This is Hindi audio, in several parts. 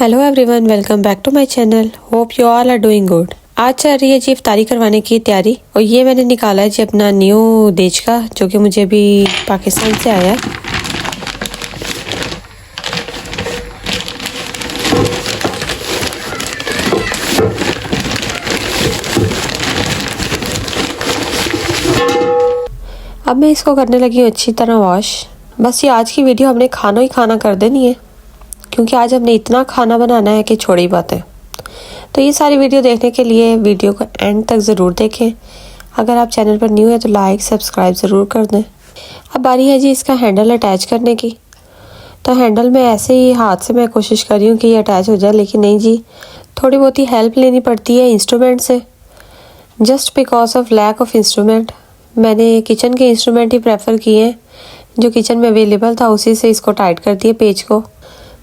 Hello everyone, welcome back to my channel. Hope you all are doing good. आज चल रही है जी इफ्तारी करवाने की तैयारी और ये मैंने निकाला है जी अपना न्यू देचका जो कि मुझे अभी पाकिस्तान से आया है। अब मैं इसको करने लगी हूँ अच्छी तरह वॉश। बस ये आज की वीडियो हमने खाना ही खाना कर देनी है क्योंकि आज हमने इतना खाना बनाना है कि छोड़ी बात है। तो ये सारी वीडियो देखने के लिए वीडियो को एंड तक ज़रूर देखें। अगर आप चैनल पर न्यू है तो लाइक सब्सक्राइब ज़रूर कर दें। अब बारी है जी इसका हैंडल अटैच करने की। तो हैंडल में ऐसे ही हाथ से मैं कोशिश कर रही हूँ कि ये अटैच हो जाए, लेकिन नहीं जी, थोड़ी बहुत ही हेल्प लेनी पड़ती है इंस्ट्रूमेंट से। Just because of lack of instrument मैंने किचन के इंस्ट्रूमेंट ही प्रेफर किए हैं, जो किचन में अवेलेबल था उसी से इसको टाइट कर दिए पेज को।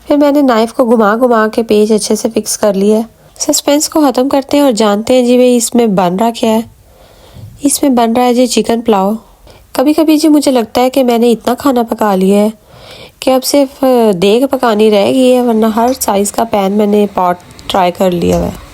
फिर मैंने नाइफ़ को घुमा घुमा के पेज अच्छे से फिक्स कर लिया है। सस्पेंस को ख़त्म करते हैं और जानते हैं जी भाई इसमें बन रहा क्या है। इसमें बन रहा है जी चिकन पुलाव। कभी कभी जी मुझे लगता है कि मैंने इतना खाना पका लिया है कि अब सिर्फ देग पकानी रह गई है, वरना हर साइज़ का पैन मैंने पॉट ट्राई कर लिया है।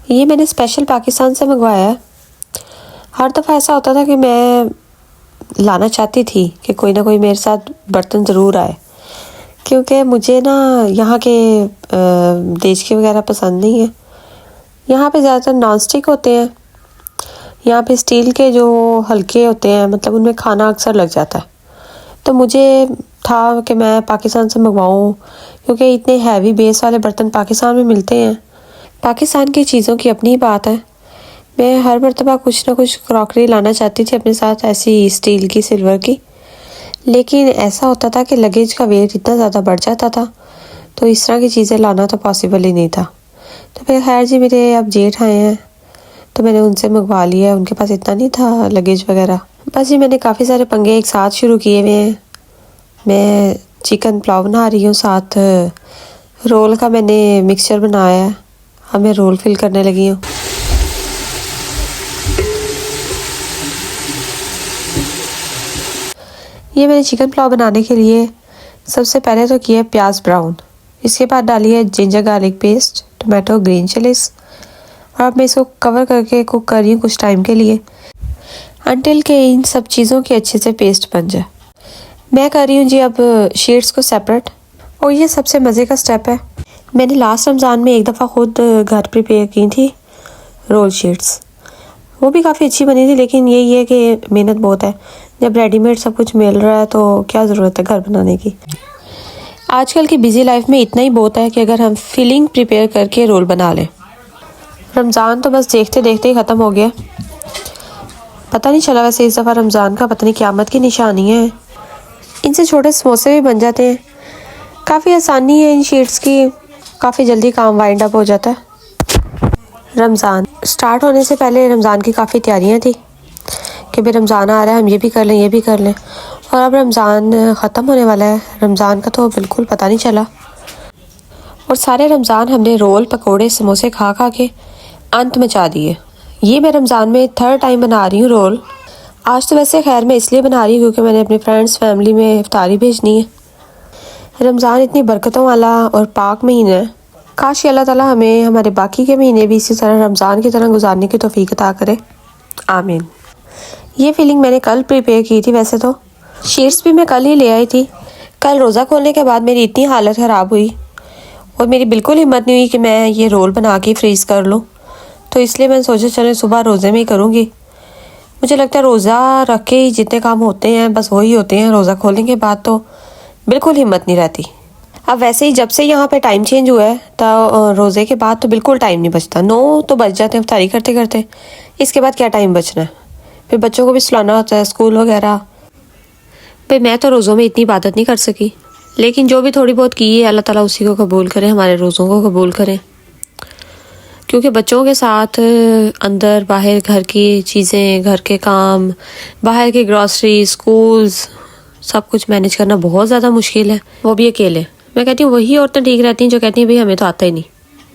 ये मैंने स्पेशल पाकिस्तान से मंगवाया है। हर दफ़ा ऐसा होता था कि मैं लाना चाहती थी कि कोई ना कोई मेरे साथ बर्तन ज़रूर आए, क्योंकि मुझे ना यहाँ के देचके वगैरह पसंद नहीं है। यहाँ पे ज़्यादातर नॉन स्टिक होते हैं। यहाँ पे स्टील के जो हल्के होते हैं, मतलब उनमें खाना अक्सर लग जाता है। तो मुझे था कि मैं पाकिस्तान से मंगवाऊँ, क्योंकि इतने हैवी बेस वाले बर्तन पाकिस्तान में मिलते हैं। पाकिस्तान की चीज़ों की अपनी बात है। मैं हर मरतबा कुछ ना कुछ क्रॉकरी लाना चाहती थी अपने साथ, ऐसी स्टील की, सिल्वर की, लेकिन ऐसा होता था कि लगेज का वेट इतना ज़्यादा बढ़ जाता था, तो इस तरह की चीज़ें लाना तो पॉसिबल ही नहीं था। तो फिर खैर जी, मेरे अब जेठ आए हैं तो मैंने उनसे मंगवा लिया। उनके पास इतना नहीं था लगेज वगैरह। बस जी, मैंने काफ़ी सारे पंगे एक साथ शुरू किए हुए हैं। मैं चिकन पुलाव बना रही हूँ, साथ रोल का मैंने मिक्सचर बनाया है। अब मैं रोल फिल करने लगी हूँ। ये मैंने चिकन पुलाव बनाने के लिए सबसे पहले तो किया प्याज ब्राउन, इसके बाद डाली है ginger garlic paste, tomato, green chillies, और अब मैं इसको कवर करके कुक कर रही हूँ कुछ टाइम के लिए, अनटिल के इन सब चीज़ों की अच्छे से पेस्ट बन जाए। मैं कर रही हूँ जी अब शीट्स को सेपरेट, और ये सबसे मज़े का स्टेप है। मैंने लास्ट रमज़ान में एक दफ़ा खुद घर प्रिपेयर की थी रोल शीट्स, वो भी काफ़ी अच्छी बनी थी, लेकिन यही है कि मेहनत बहुत है। जब रेडीमेड सब कुछ मिल रहा है तो क्या ज़रूरत है घर बनाने की। आजकल की बिज़ी लाइफ में इतना ही बहुत है कि अगर हम फिलिंग प्रिपेयर करके रोल बना लें। रमज़ान तो बस देखते देखते ही ख़त्म हो गया, पता नहीं चला। वैसे इस दफ़ा रमज़ान का पता नहीं क़यामत की निशानी है। इनसे छोटे समोसे भी बन जाते हैं। काफ़ी आसानी है इन शीट्स की, काफ़ी जल्दी काम वाइंड अप हो जाता है। रमज़ान स्टार्ट होने से पहले रमज़ान की काफ़ी तैयारियां थी कि भाई रमज़ान आ रहा है, हम ये भी कर लें, ये भी कर लें। और अब रमज़ान ख़त्म होने वाला है। रमज़ान का तो बिल्कुल पता नहीं चला, और सारे रमज़ान हमने रोल, पकोड़े, समोसे खा खा के अंत मचा दिए। ये मैं रमज़ान में थर्ड टाइम बना रही हूँ रोल। आज तो वैसे खैर मैं इसलिए बना रही हूँ क्योंकि मैंने अपने फ्रेंड्स फैमिली में इफ्तारी भेजनी है। रमज़ान इतनी बरकतों वाला और पाक महीना है। काश अल्लाह ताला हमें हमारे बाकी के महीने भी इसी तरह रमज़ान की तरह गुजारने की तौफीक अता करे, आमीन। ये फीलिंग मैंने कल प्रिपेयर की थी। वैसे तो शीट्स भी मैं कल ही ले आई थी। कल रोज़ा खोलने के बाद मेरी इतनी हालत ख़राब हुई और मेरी बिल्कुल हिम्मत नहीं हुई कि मैं ये रोल बना के फ्रीज़ कर लूँ, तो इसलिए मैंने सोचा चलो सुबह रोज़े में ही करूँगी। मुझे लगता है रोज़ा रख के ही जितने काम होते हैं बस वही होते हैं, रोज़ा खोलने के बाद तो बिल्कुल हिम्मत नहीं रहती। अब वैसे ही जब से यहाँ पे टाइम चेंज हुआ है तो रोज़े के बाद तो बिल्कुल टाइम नहीं बचता। 9 तो बज जाते हैं इफ्तारी करते करते, इसके बाद क्या टाइम बचना है। फिर बच्चों को भी सुलाना होता है, स्कूल वगैरह। भाई मैं तो रोज़ों में इतनी इबादत नहीं कर सकी, लेकिन जो भी थोड़ी बहुत की है अल्लाह ताला उसी को कबूल करे, हमारे रोज़ों को कबूल करें। क्योंकि बच्चों के साथ अंदर बाहर घर की चीज़ें, घर के काम, बाहर की ग्रॉसरी, स्कूल्स, सब कुछ मैनेज करना बहुत ज़्यादा मुश्किल है, वो भी अकेले। मैं कहती हूँ वही औरतें ठीक रहती हैं जो कहती हैं भाई हमें तो आता ही नहीं,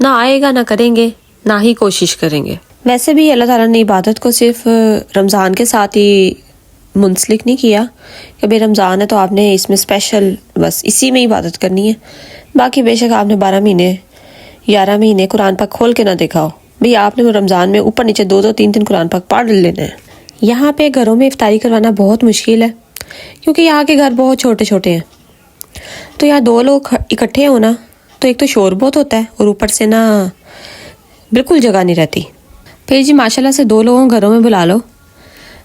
ना आएगा, ना करेंगे, ना ही कोशिश करेंगे। वैसे भी अल्लाह ताला ने इबादत को सिर्फ रमज़ान के साथ ही मुंसलिक नहीं किया कि भाई रमज़ान है तो आपने इसमें स्पेशल बस इसी में इबादत करनी है। बाकी बेशक आपने 12 महीने 11 महीने कुरान पाक खोल के ना देखा हो, भाई आपने रमज़ान में ऊपर नीचे 2-2 3-3 कुरान पाक पढ़ लेना है। यहाँ पे घरों में इफ्तारी करवाना बहुत मुश्किल है क्योंकि यहाँ के घर बहुत छोटे छोटे हैं। तो यहाँ 2 लोग इकट्ठे हो ना तो एक तो शोर बहुत होता है और ऊपर से ना बिल्कुल जगह नहीं रहती। फिर जी माशाल्लाह से 2 लोगों घरों में बुला लो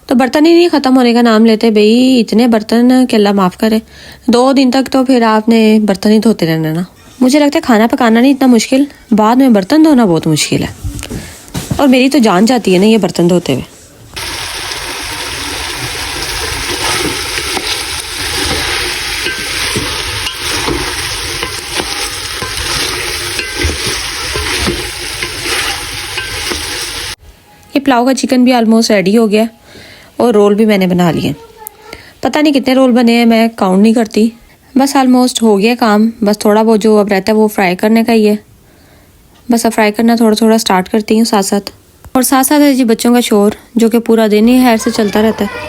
तो बर्तन ही नहीं ख़त्म होने का नाम लेते। भाई इतने बर्तन कि अल्लाह माफ़ करे, 2 दिन तक तो फिर आपने बर्तन ही धोते रहना ना। मुझे लगता है खाना पकाना नहीं इतना मुश्किल, बाद में बर्तन धोना बहुत मुश्किल है। और मेरी तो जान जाती है ना ये बर्तन धोते हुए। ये पुलाव का चिकन भी ऑलमोस्ट रेडी हो गया और रोल भी मैंने बना लिए। पता नहीं कितने रोल बने हैं, मैं काउंट नहीं करती। बस ऑलमोस्ट हो गया काम, बस थोड़ा बहुत जो अब रहता है वो फ्राई करने का ही है। बस अब फ्राई करना थोड़ा थोड़ा स्टार्ट करती हूँ साथ साथ। और साथ साथ है जी बच्चों का शोर जो कि पूरा दिन ही खैर से चलता रहता है।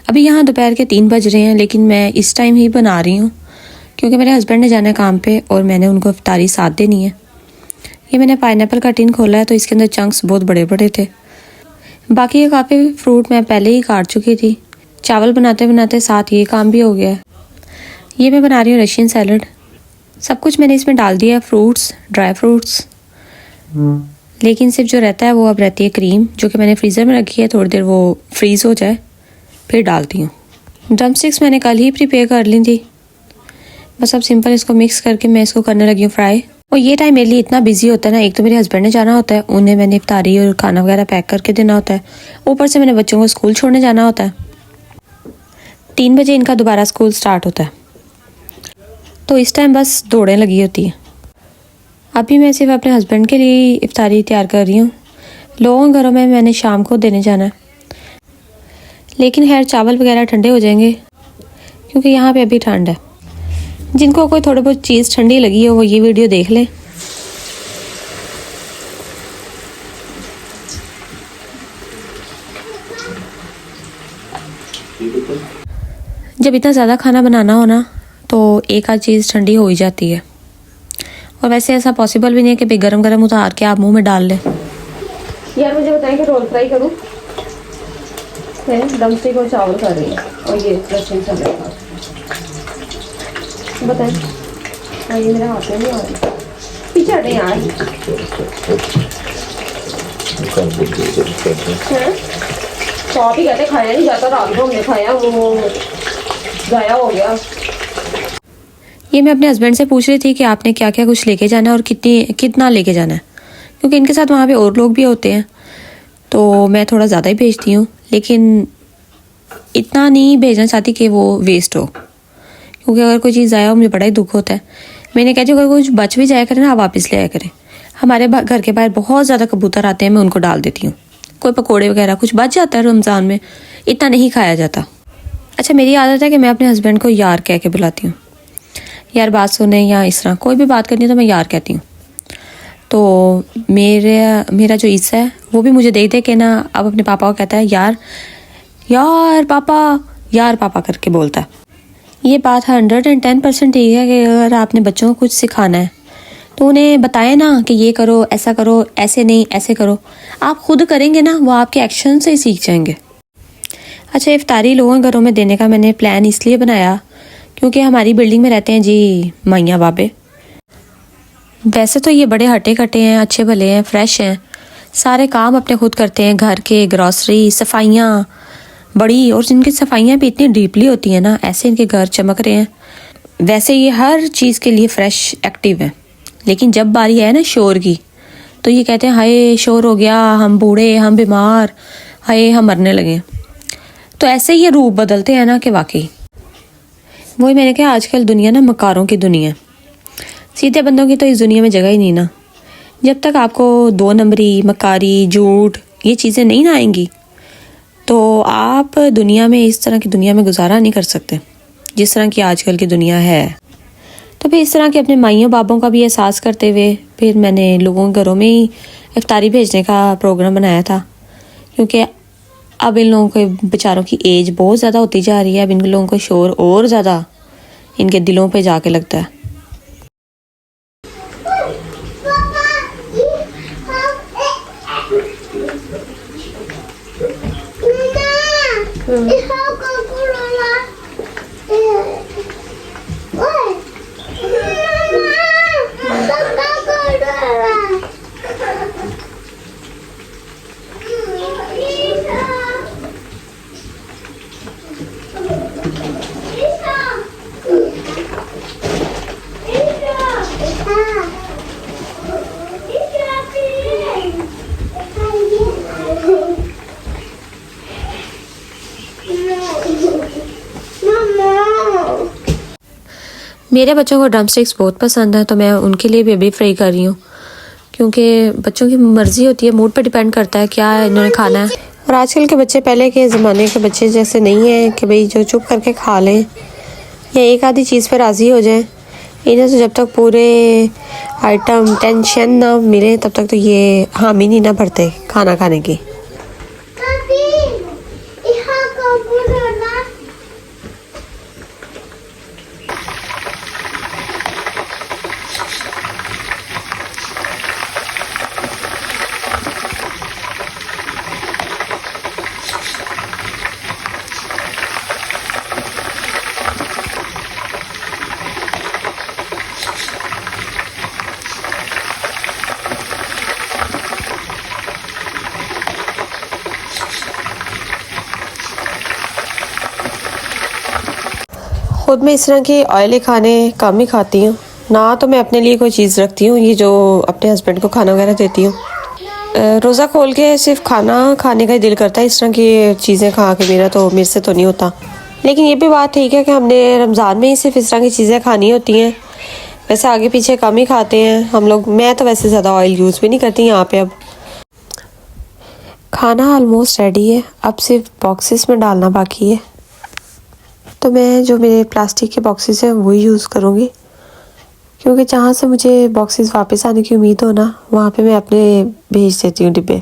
अभी यहाँ दोपहर के 3 बज रहे हैं लेकिन मैं इस टाइम ही बना रही हूँ क्योंकि मेरे हस्बैंड ने जाना है काम पे और मैंने उनको इफ्तारी साथ देनी है। ये मैंने पाइनएप्पल का टिन खोला है तो इसके अंदर चंक्स बहुत बड़े बड़े थे। बाकी ये काफ़ी फ्रूट मैं पहले ही काट चुकी थी। चावल बनाते बनाते साथ ये काम भी हो गया है। ये मैं बना रही हूँ रशियन सैलड। सब कुछ मैंने इसमें डाल दिया है, फ्रूट्स, ड्राई फ्रूट्स, लेकिन सिर्फ जो रहता है वो अब रहती है क्रीम जो कि मैंने फ्रीज़र में रखी है, थोड़ी देर वो फ्रीज़ हो जाए फिर डालती हूँ। ड्रम स्टिक्स मैंने कल ही प्रिपेयर कर ली थी, बस अब सिंपल इसको मिक्स करके मैं इसको करने लगी हूँ फ्राई। और ये टाइम मेरे लिए इतना बिजी होता है ना, एक तो मेरे हस्बैंड ने जाना होता है, उन्हें मैंने इफ्तारी और खाना वगैरह पैक करके देना होता है, ऊपर से मैंने बच्चों को स्कूल छोड़ने जाना होता है। 3 बजे इनका दोबारा स्कूल स्टार्ट होता है तो इस टाइम बस दौड़ें लगी होती है। अभी मैं सिर्फ अपने हस्बैंड के लिए इफ्तारी तैयार कर रही हूँ, लोगों घरों में मैंने शाम को देने जाना है। लेकिन खैर चावल वगैरह ठंडे हो जाएंगे क्योंकि यहाँ पे अभी ठंड है। जिनको कोई थोड़ी बहुत चीज़ ठंडी लगी हो वो ये वीडियो देख ले। जब इतना ज़्यादा खाना बनाना हो ना तो एक आध चीज़ ठंडी हो ही जाती है। और वैसे ऐसा पॉसिबल भी नहीं है कि भाई गरम गरम उतार के आप मुंह में डाल लें। यार मुझे बताएं कि रोल फ्राई करूँ, दम स्टिक और चावल कर रही है और ये रशियन सैलेड बताएं। हाँ ये मेरे हाथ में नहीं आ रही, पीछे हटे यार। तो आप ही कहते खाया नहीं जाता, रात को हमने खाया वो ज़ाया हो गया। ये मैं अपने हस्बैंड से पूछ रही थी कि आपने क्या क्या कुछ लेके जाना है और कितना लेके जाना है, क्योंकि इनके साथ वहाँ पे और लोग भी होते हैं तो मैं थोड़ा ज़्यादा ही भेजती हूँ, लेकिन इतना नहीं भेजना चाहती कि वो वेस्ट हो, क्योंकि अगर कोई चीज़ आया हो मुझे बड़ा ही दुख होता है। मैंने कहती हूँ अगर कुछ बच भी जाया करे ना आप वापस ले आया करें। हमारे घर के बाहर बहुत ज़्यादा कबूतर आते हैं, मैं उनको डाल देती हूँ। कोई पकोड़े वगैरह कुछ बच जाता है रमज़ान में, इतना नहीं खाया जाता। अच्छा मेरी आदत है कि मैं अपने हस्बैंड को यार कह के बुलाती हूँ, यार बात सुने या इस तरह कोई भी बात करनी है तो मैं यार कहती हूँ। तो मेरा जो ईसा है वो भी मुझे देख दे के ना अब अपने पापा को कहता है यार यार पापा करके बोलता है। ये बात 110% ठीक है कि अगर आपने बच्चों को कुछ सिखाना है तो उन्हें बताया ना कि ये करो, ऐसा करो, ऐसे नहीं ऐसे करो। आप खुद करेंगे ना, वो आपके एक्शन से ही सीख जाएंगे। अच्छा, इफ्तारी लोगों के घरों में देने का मैंने प्लान इसलिए बनाया क्योंकि हमारी बिल्डिंग में रहते हैं जी माइयाँ बाबे। वैसे तो ये बड़े हटे कटे हैं, अच्छे भले हैं, फ्रेश हैं, सारे काम अपने खुद करते हैं, घर के, ग्रॉसरी, सफाइयाँ बड़ी, और जिनकी सफाइयाँ भी इतनी डीपली होती हैं ना, ऐसे इनके घर चमक रहे हैं। वैसे ये हर चीज़ के लिए फ्रेश एक्टिव है, लेकिन जब बारी है ना शोर की, तो ये कहते हैं हाय शोर हो गया, हम बूढ़े, हम बीमार, हाय हम मरने लगे। तो ऐसे ही ये रूप बदलते हैं ना कि वाकई वही मैंने कहा, आजकल दुनिया ना मकारों की दुनिया है। सीधे बंदों की तो इस दुनिया में जगह ही नहीं ना। जब तक आपको 2 नंबरी, मकारी, झूठ ये चीज़ें नहीं ना आएंगी, तो आप दुनिया में, इस तरह की दुनिया में गुजारा नहीं कर सकते जिस तरह की आजकल की दुनिया है। तो फिर इस तरह के अपने माइयों बापों का भी एहसास करते हुए फिर मैंने लोगों के घरों में ही इफ्तारी भेजने का प्रोग्राम बनाया था, क्योंकि अब इन लोगों के बेचारों की एज बहुत ज़्यादा होती जा रही है। अब इन लोगों को शोर और ज़्यादा इनके दिलों पे जाके लगता है। मेरे बच्चों को ड्रम स्टिक्स बहुत पसंद है, तो मैं उनके लिए भी अभी फ्राई कर रही हूँ, क्योंकि बच्चों की मर्ज़ी होती है, मूड पर डिपेंड करता है क्या इन्होंने खाना है। और आजकल के बच्चे पहले के ज़माने के बच्चे जैसे नहीं हैं कि भाई जो चुप करके खा लें या एक आधी चीज़ पर राज़ी हो जाएं। इन्हें तो जब तक पूरे आइटम टेंशन ना मिले तब तक तो ये हामी नहीं ना भरते खाना खाने की। खुद मैं इस तरह के ऑयली खाने कम ही खाती हूँ ना, तो मैं अपने लिए कोई चीज़ रखती हूँ ये जो अपने हस्बैंड को खाना वगैरह देती हूँ। रोज़ा खोल के सिर्फ खाना खाने का ही दिल करता है, इस तरह की चीज़ें खा के मेरे से तो नहीं होता। लेकिन ये भी बात ठीक है कि हमने रमज़ान में ही सिर्फ इस तरह की चीज़ें खानी होती हैं, वैसे आगे पीछे कम ही खाते हैं हम लोग। मैं तो वैसे ज़्यादा ऑयल यूज़ भी नहीं करती यहाँ पे। अब खाना ऑलमोस्ट रेडी है, अब सिर्फ बॉक्सेस में डालना बाकी है। तो मैं जो मेरे प्लास्टिक के बॉक्सेस हैं वही यूज़ करूँगी, क्योंकि जहाँ से मुझे बॉक्सेस वापस आने की उम्मीद हो ना, वहाँ पे मैं अपने भेज देती हूँ डिब्बे।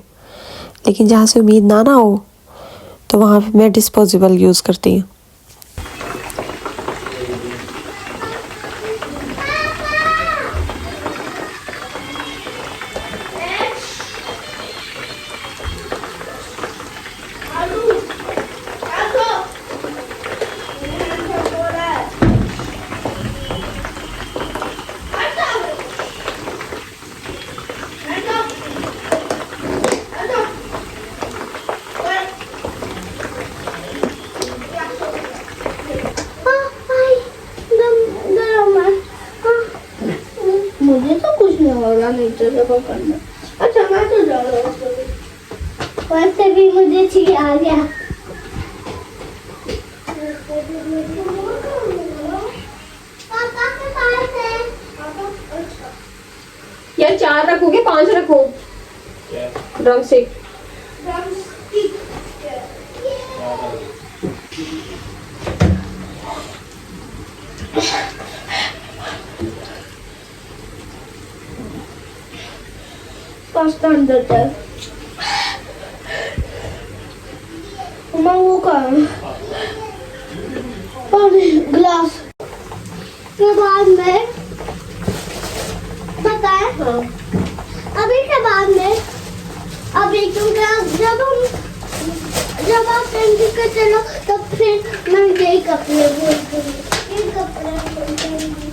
लेकिन जहाँ से उम्मीद ना हो तो वहाँ पे मैं डिस्पोजेबल यूज़ करती हूँ। मुझे तो कुछ नहीं हो रहा नीचे से पकड़ना। अच्छा मैं तो जा रहा हूँ, वैसे भी मुझे चाहिए आ गया। पापा के पास है। यार 4 रखोगे 5 रखो ड्रम स्टिक। पास्ता अंदर चल। मैं वो कर पानी ग्लास के बाद में बता हाँ। अभी के बाद में अभी क्योंकि जब आप पेंटिंग कर चलो तब फिर मैं यही कपड़े बोलूँगी, ये कपड़े बोलूँगी।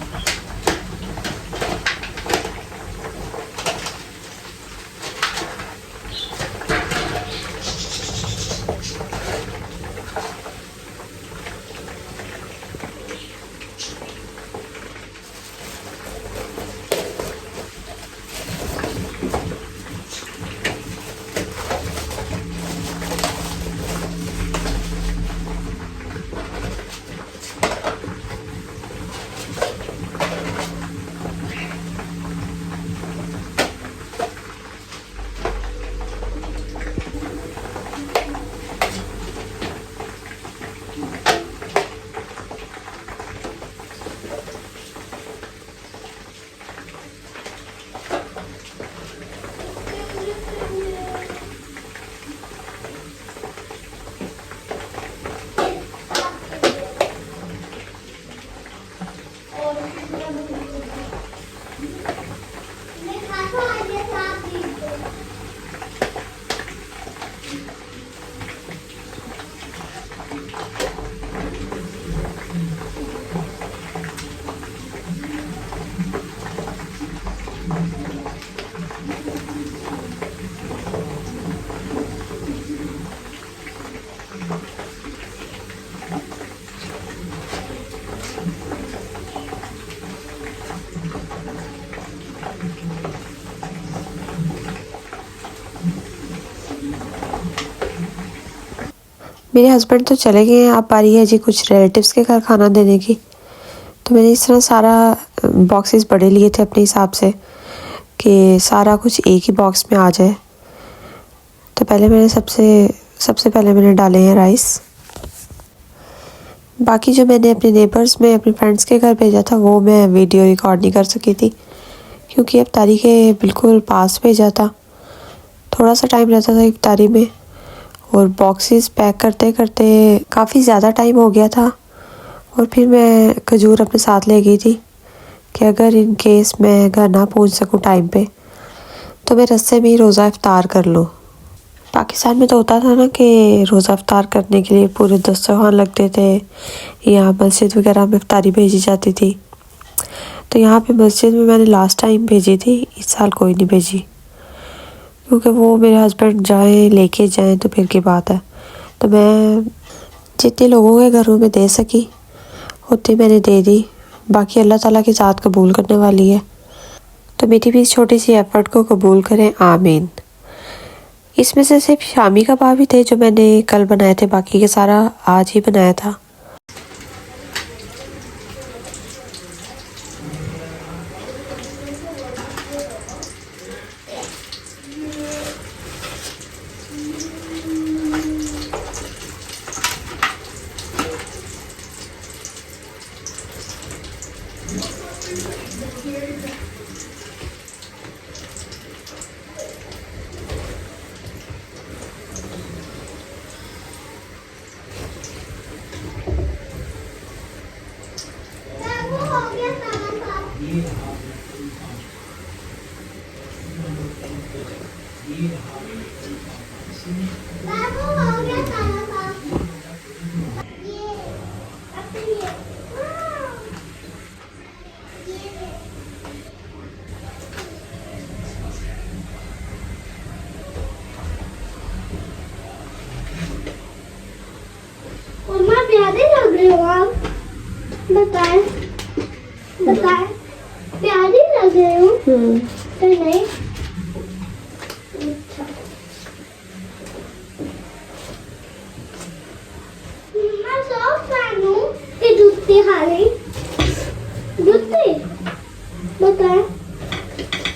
मेरे हस्बैंड तो चले गए हैं, अब बारी है जी कुछ रिलेटिव्स के घर खाना देने की। तो मैंने इस तरह सारा बॉक्सेस बड़े लिए थे अपने हिसाब से कि सारा कुछ एक ही बॉक्स में आ जाए। तो पहले मैंने सबसे पहले मैंने डाले हैं राइस। बाकी जो मैंने अपने नेबर्स में अपने फ्रेंड्स के घर भेजा था वो मैं वीडियो रिकॉर्ड नहीं कर सकी थी क्योंकि इफ्तारी के बिल्कुल पास भेजा था, थोड़ा सा टाइम रहता था इफ्तारी में और बॉक्सेस पैक करते करते काफ़ी ज़्यादा टाइम हो गया था। और फिर मैं खजूर अपने साथ ले गई थी कि अगर इन केस मैं घर ना पहुंच सकूं टाइम पे तो मैं रास्ते में ही रोज़ा इफ्तार कर लूँ। पाकिस्तान में तो होता था ना कि रोज़ा इफ्तार करने के लिए पूरे दस्तरखान लगते थे, यहाँ मस्जिद वगैरह में इफ्तारी भेजी जाती थी। तो यहाँ पे मस्जिद में मैंने लास्ट टाइम भेजी थी, इस साल कोई नहीं भेजी क्योंकि वो मेरे हस्बैंड जाएं लेके जाएं तो फिर की बात है। तो मैं जितने लोगों के घरों में दे सकी उतनी मैंने दे दी, बाकी अल्लाह ताला की ज़ात कबूल करने वाली है। तो मेरी भी इस छोटी सी एफ़र्ट को कबूल करें, आमीन। इसमें से सिर्फ शामी कबाब ही थे जो मैंने कल बनाए थे, बाकी के सारा आज ही बनाया था। प्यारे लग रहे हो आप, बताएं बताएं, प्यारे लग रहे हो। तो नहीं अच्छा। मैं सब फैन हूँ कि जूते खा रही, जूते बताएं,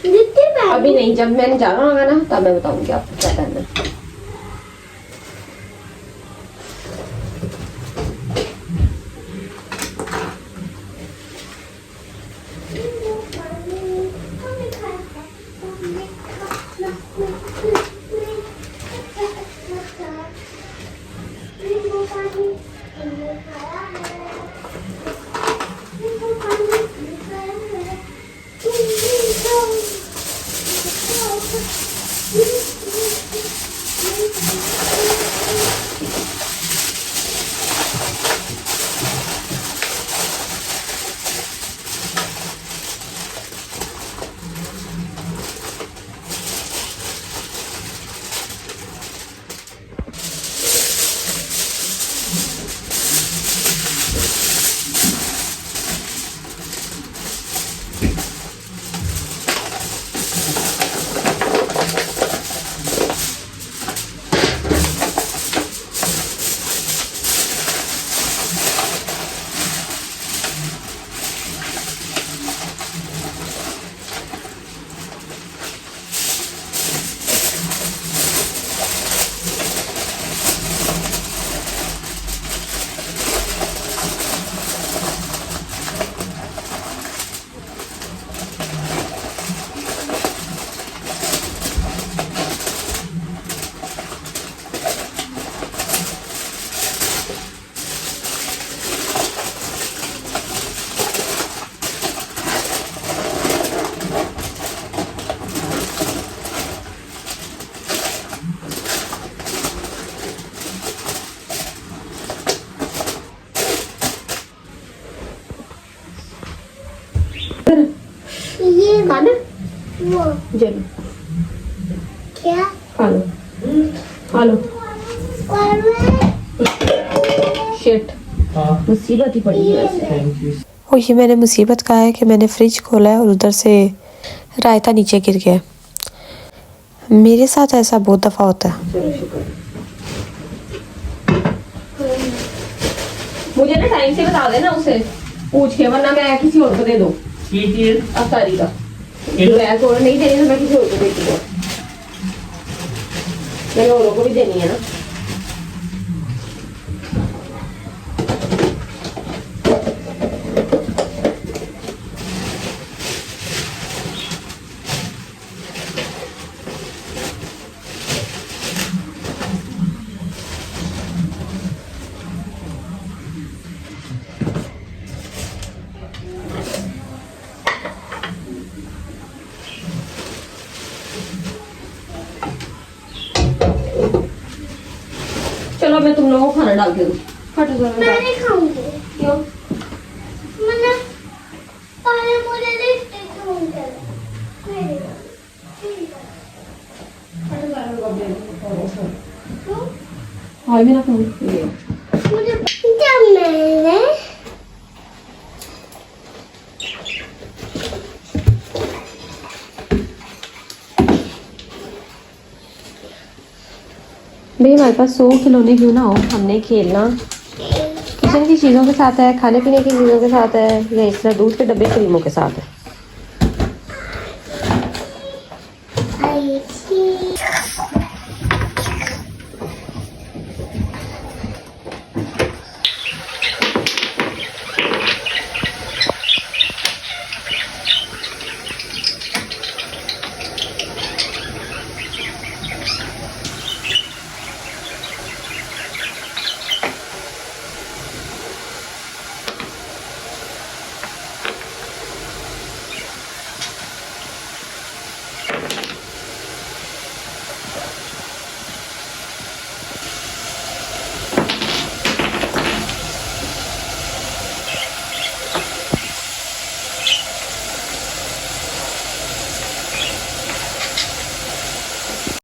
जूते पहन अभी नहीं, जब मैंने जाना होगा ना तब मैं बताऊंगी आपको क्या करना है। ये खाना वो चलो क्या खा लो खा लो। और मैं शिट मुसीबत ही पड़ी है ऐसे। Thank you. और ये मैंने मुसीबत कहा है कि मैंने फ्रिज खोला है और उधर से रायता नीचे गिर गया। मेरे साथ ऐसा बहुत दफ़ा होता है। चलो शुक्र। मुझे ना टाइम से बता देना उसे पूछ के, वरना मैं किसी और को दे दूँ ये चीज अफ्तारी का। बैग और नहीं देनी तो मैं किसी और को दे दूँगा। मैंने औरों को भी देनी है ना। चलो मैं तुम लोगों को खाना डाल के दूँ। फट मैं नहीं खाऊंगी। क्यों? मैंने पहले मुझे लिट्टी खाऊंगी। हाँ भी ना खाऊँ। मुझे जब मैंने भाई हमारे पास 100 खिलौने क्यों ना हो, हमने खेलना किचन की चीज़ों के साथ है, खाने पीने की चीज़ों के साथ है, या इस तरह दूध के डब्बे क्रीमों के साथ है।